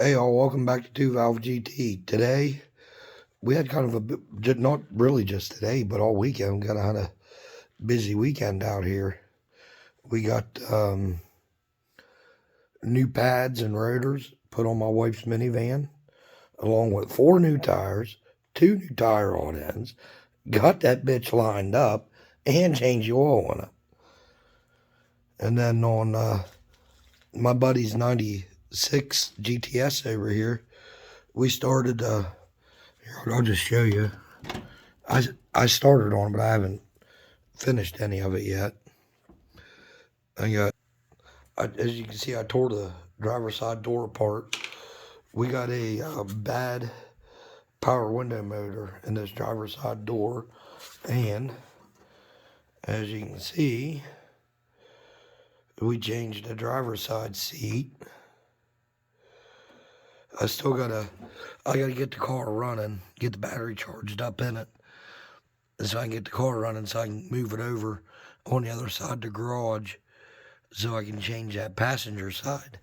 Hey all, welcome back to Two Valve GT. Today, we had kind of a bit, not really just today, but all weekend. We kind of had a busy weekend out here. We got new pads and rotors put on my wife's minivan, along with 4 new tires, 2 new tire on ends. Got that bitch lined up and changed the oil on it. And then on my buddy's 96 GTS over here, we started, here, I'll just show you. I started on it, but I haven't finished any of it yet. As you can see, I tore the driver's side door apart. We got a bad power window motor in this driver's side door, and as you can see, we changed the driver's side seat. I gotta get the car running, get the battery charged up in it, so I can get the car running so I can move it over on the other side of the garage so I can change that passenger side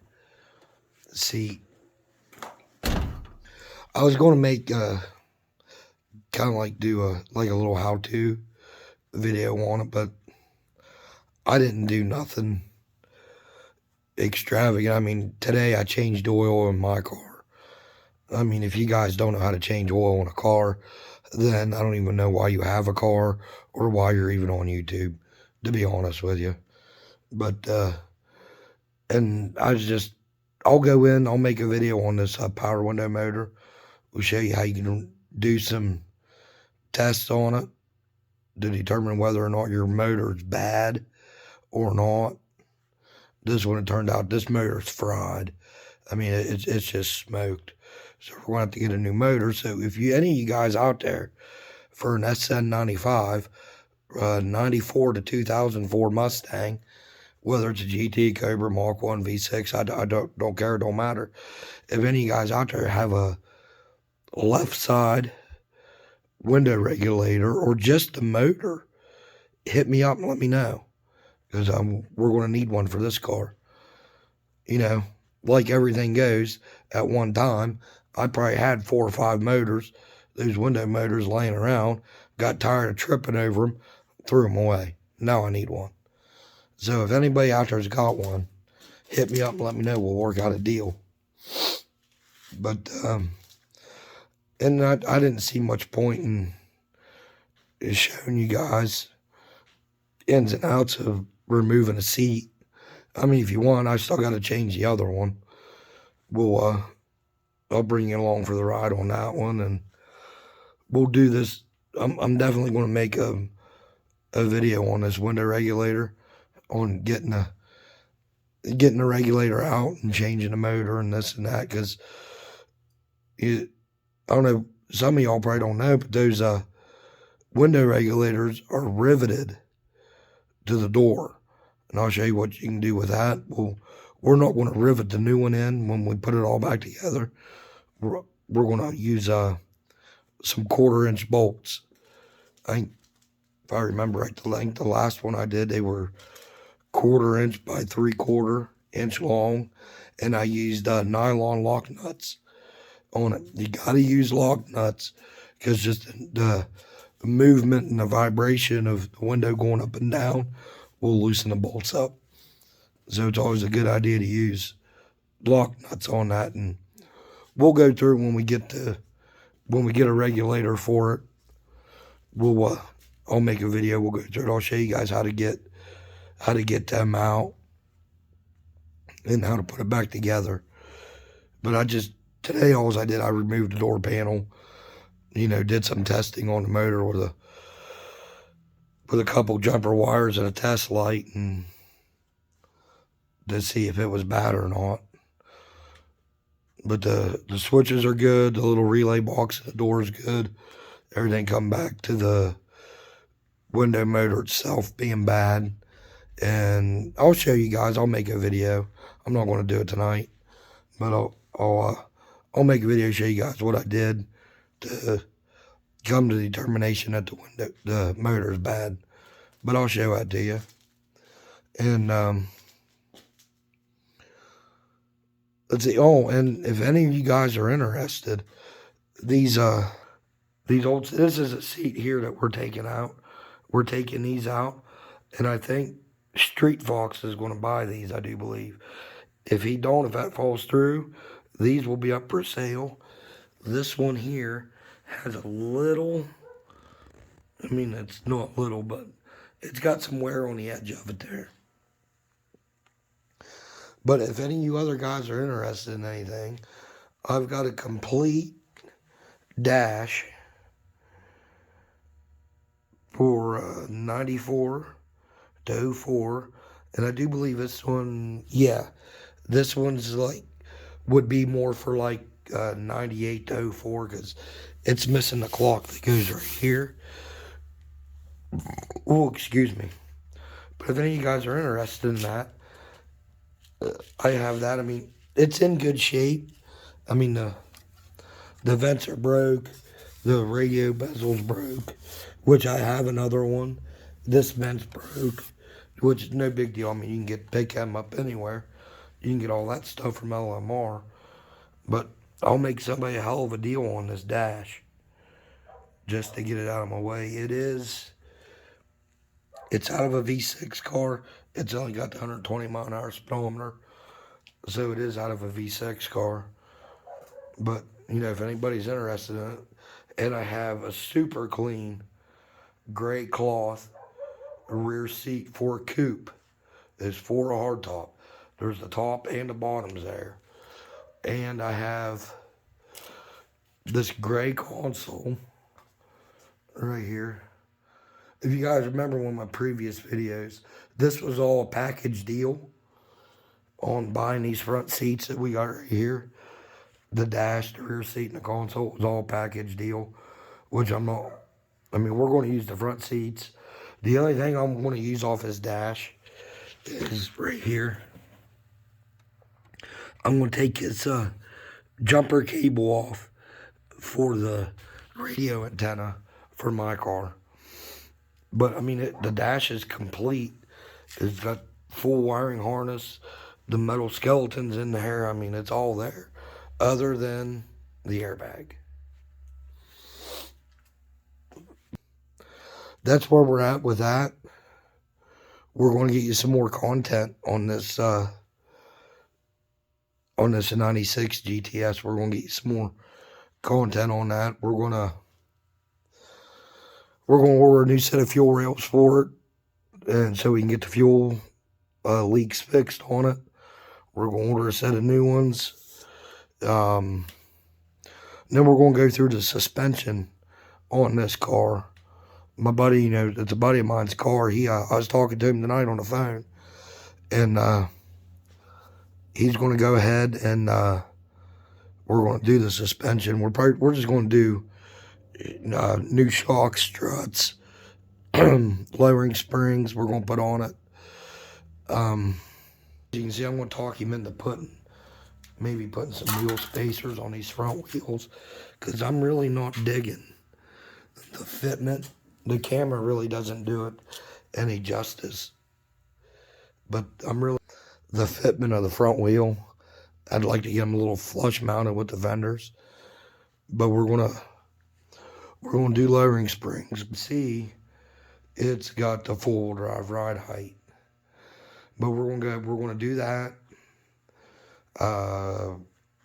seat. I was going to make kind of like do a little how-to video on it, but I didn't do nothing extravagant. I mean, today I changed oil in my car. I mean, if you guys don't know how to change oil in a car, then I don't even know why you have a car or why you're even on YouTube, to be honest with you. But, and I'll go in, I'll make a video on this power window motor. We'll show you how you can do some tests on it to determine whether or not your motor is bad or not. This one, it turned out this motor is fried. I mean, it's just smoked. So we're going to have to get a new motor. So if any of you guys out there for an SN95, 94 to 2004 Mustang, whether it's a GT, Cobra, Mark 1, V6, I don't care, it don't matter. If any of you guys out there have a left side window regulator or just the motor, hit me up and let me know, because we're going to need one for this car. You know, like everything goes, at one time, I probably had 4 or 5 motors, those window motors laying around, got tired of tripping over them, threw them away. Now I need one. So if anybody out there's got one, hit me up and let me know. We'll work out a deal. But, and I didn't see much point in showing you guys ins and outs of removing a seat. I mean, if you want, I still got to change the other one. I'll bring you along for the ride on that one, and we'll do this. I'm definitely going to make a video on this window regulator, on getting the regulator out and changing the motor and this and that, because I don't know, some of y'all probably don't know, but those window regulators are riveted to the door, and I'll show you what you can do with that. We're not going to rivet the new one in when we put it all back together. We're going to use some 1/4-inch bolts. If I remember right, the last one I did, they were 1/4 inch by 3/4 inch long, and I used nylon lock nuts on it. You got to use lock nuts, because just the movement and the vibration of the window going up and down will loosen the bolts up. So it's always a good idea to use lock nuts on that, and we'll go through when we get a regulator for it. I'll make a video. We'll go through it. I'll show you guys how to get them out and how to put it back together. But today all I did, I removed the door panel. You know, did some testing on the motor with a couple jumper wires and a test light, and to see if it was bad or not. But the switches are good. The little relay box in the door is good. Everything come back to the window motor itself being bad. And I'll show you guys. I'll make a video. I'm not going to do it tonight, but I'll make a video, show you guys what I did to come to the determination that the motor is bad. But I'll show that to you. And let's see. Oh, and if any of you guys are interested, these old, this is a seat here that we're taking out. We're taking these out, and I think Street Fox is going to buy these, I do believe. If he don't, if that falls through, these will be up for sale. This one here has a little, I mean, it's not little, but it's got some wear on the edge of it there. But if any of you other guys are interested in anything, I've got a complete dash for 94 to 04. And I do believe this one, yeah, this one's like, would be more for like 98 to 04 because it's missing the clock that goes right here. Oh, excuse me. But if any of you guys are interested in that, I have that. I mean, it's in good shape. I mean, the vents are broke. The radio bezel's broke, which I have another one. This vent's broke, which is no big deal. I mean, you can pick them up anywhere. You can get all that stuff from LMR. But I'll make somebody a hell of a deal on this dash just to get it out of my way. It's out of a V6 car. It's only got the 120 mile an hour speedometer. So it is out of a V6 car. But, you know, if anybody's interested in it, and I have a super clean gray cloth rear seat for a coupe. There's for a hardtop. There's the top and the bottoms there. And I have this gray console right here. If you guys remember one of my previous videos, this was all a package deal on buying these front seats that we got right here. The dash, the rear seat, and the console was all a package deal, which I'm not. I mean, we're going to use the front seats. The only thing I'm going to use off this dash is right here. I'm going to take this jumper cable off for the radio antenna for my car. But, I mean, the dash is complete. It's got full wiring harness, the metal skeletons in there. I mean, it's all there, other than the airbag. That's where we're at with that. We're going to get you some more content on this 96 GTS. We're going to get you some more content on that. We're going to order a new set of fuel rails for it, and so we can get the fuel leaks fixed on it. We're going to order a set of new ones. Then we're going to go through the suspension on this car. My buddy, you know, it's a buddy of mine's car. I was talking to him tonight on the phone, and he's going to go ahead and we're going to do the suspension. We're just going to do new shock struts, lowering springs. We're going to put on it. You can see I'm going to talk him into maybe putting some wheel spacers on these front wheels, because I'm really not digging the fitment. The camera really doesn't do it any justice, but the fitment of the front wheel, I'd like to get them a little flush mounted with the fenders, but we're gonna do lowering springs. See, it's got the full drive ride height, but we're gonna do that. We're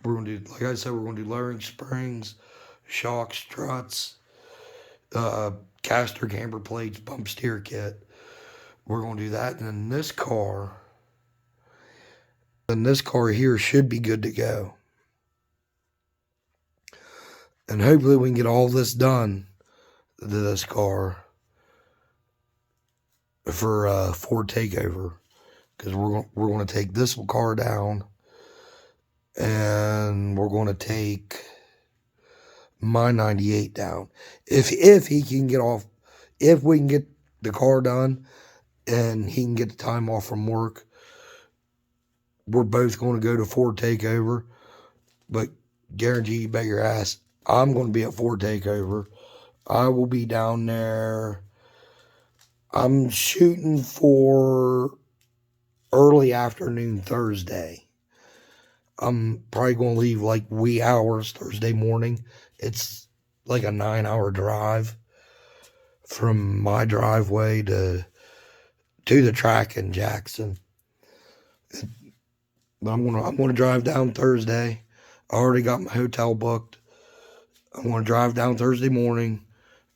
gonna do, like I said, we're gonna do lowering springs, shock struts, caster camber plates, bump steer kit. We're going to do that. And then this car here should be good to go. And hopefully we can get all this done to this car for Ford Takeover. Because we're going to take this car down, and we're going to take my 98 down. If he can get off, if we can get the car done and he can get the time off from work, we're both going to go to Ford Takeover. But guarantee you bet your ass, I'm going to be at Ford Takeover. I will be down there. I'm shooting for early afternoon Thursday. I'm probably going to leave like wee hours Thursday morning. It's like a 9-hour drive from my driveway to the track in Jackson. I'm gonna drive down Thursday. I already got my hotel booked. I'm gonna drive down Thursday morning,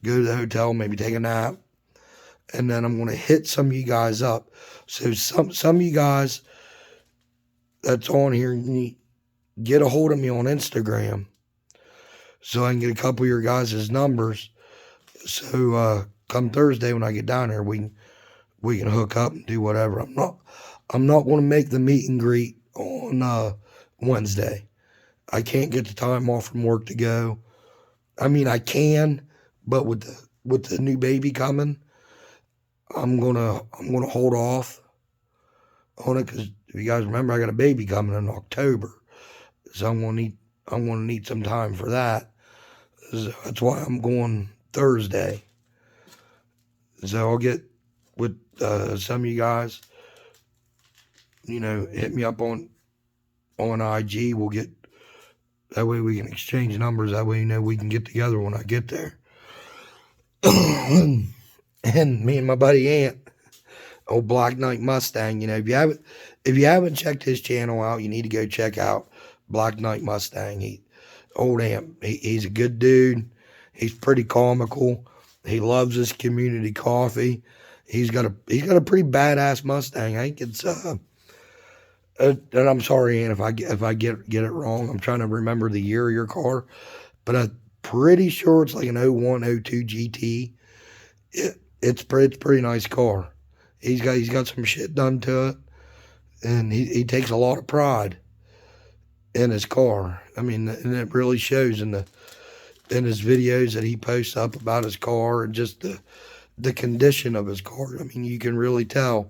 go to the hotel, maybe take a nap, and then I'm gonna hit some of you guys up. So some of you guys that's on here, you get a hold of me on Instagram so I can get a couple of your guys' numbers. So come Thursday when I get down there, we can hook up and do whatever. I'm not going to make the meet and greet on Wednesday. I can't get the time off from work to go. I mean, I can, but with the new baby coming, I'm gonna hold off on it because if you guys remember, I got a baby coming in October, so I'm gonna need some time for that. So that's why I'm going Thursday. So I'll get with some of you guys. Hit me up on IG. We'll get that way we can exchange numbers. That way we can get together when I get there. And me and my buddy Ant, old Black Knight Mustang. If you haven't checked his channel out, you need to go check out Black Knight Mustang. Old Ant, he's a good dude. He's pretty comical. He loves his community coffee. He's got a pretty badass Mustang. I think it's and I'm sorry, Ant, if I get it wrong. I'm trying to remember the year of your car, but I'm pretty sure it's like an 01, 02 GT. It's pretty nice car. He's got some shit done to it, and he takes a lot of pride in his car. I mean, and it really shows in his videos that he posts up about his car and just the condition of his car. I mean, you can really tell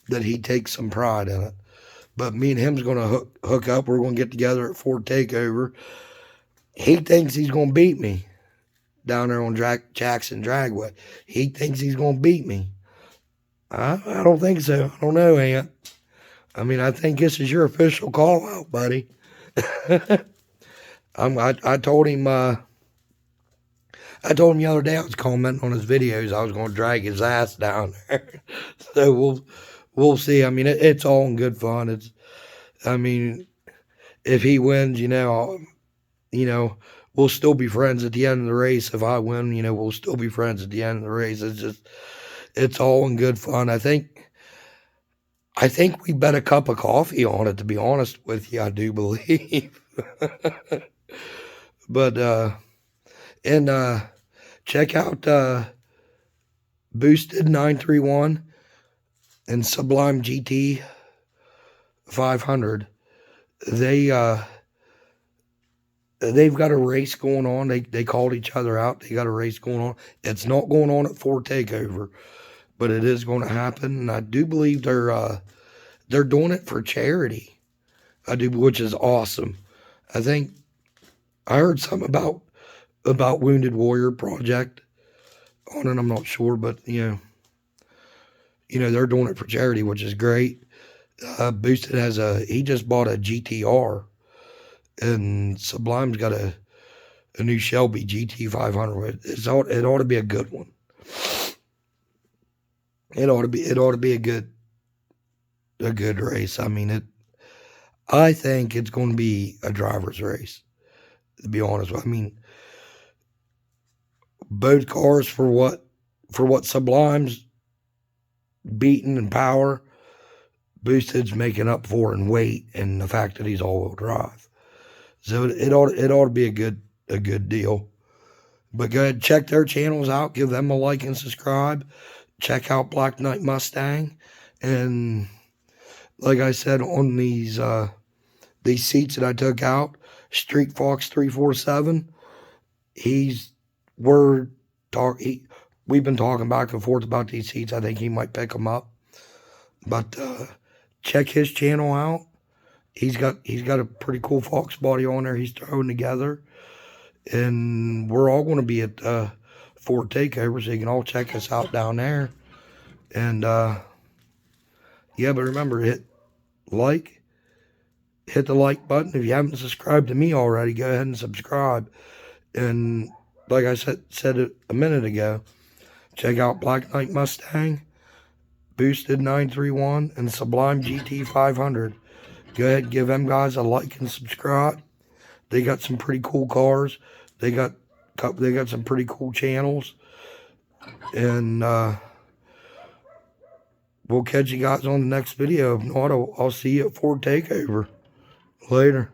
that he takes some pride in it. But me and him's going to hook up. We're going to get together at Ford Takeover. He thinks he's going to beat me down there on Jackson Dragway. He thinks he's going to beat me. I don't think so. I don't know, Ant. I mean, I think this is your official call out, buddy. I told him the other day I was commenting on his videos. I was going to drag his ass down there. So we'll see. I mean, it's all in good fun. I mean, if he wins, we'll still be friends at the end of the race. If I win, we'll still be friends at the end of the race. It's all in good fun. I think we bet a cup of coffee on it, to be honest with you. I do believe. But check out Boosted 931 and Sublime GT 500. They've got a race going on. They called each other out. They got a race going on. It's not going on at Ford Takeover, but it is going to happen. And I do believe they're doing it for charity. Which is awesome. I think I heard something about Wounded Warrior Project on it. I'm not sure, but they're doing it for charity, which is great. Boosted he just bought a GTR, and Sublime's got a new Shelby GT 500. It ought to be a good one. It ought to be a good race. I mean, I think it's going to be a driver's race, to be honest with you. I mean, both cars for what Sublime's beating in power, Boosted's making up for in weight and the fact that he's all-wheel drive. So it ought to be a good deal. But go ahead, check their channels out, give them a like and subscribe. Check out Black Knight Mustang, and like I said, on these seats that I took out, Street Fox 347, we've been talking back and forth about these seats. I think he might pick them up. But check his channel out. He's got a pretty cool Fox body on there he's throwing together. And we're all going to be at Ford Takeover, so you can all check us out down there. And yeah, but remember, hit like hit the like button. If you haven't subscribed to me already, go ahead and subscribe. And like I said a minute ago, check out Black Knight Mustang, Boosted 931, and Sublime GT 500. Go ahead and give them guys a like and subscribe. They got some pretty cool cars. They got some pretty cool channels. And we'll catch you guys on the next video. If not, I'll see you at Ford Takeover. Later.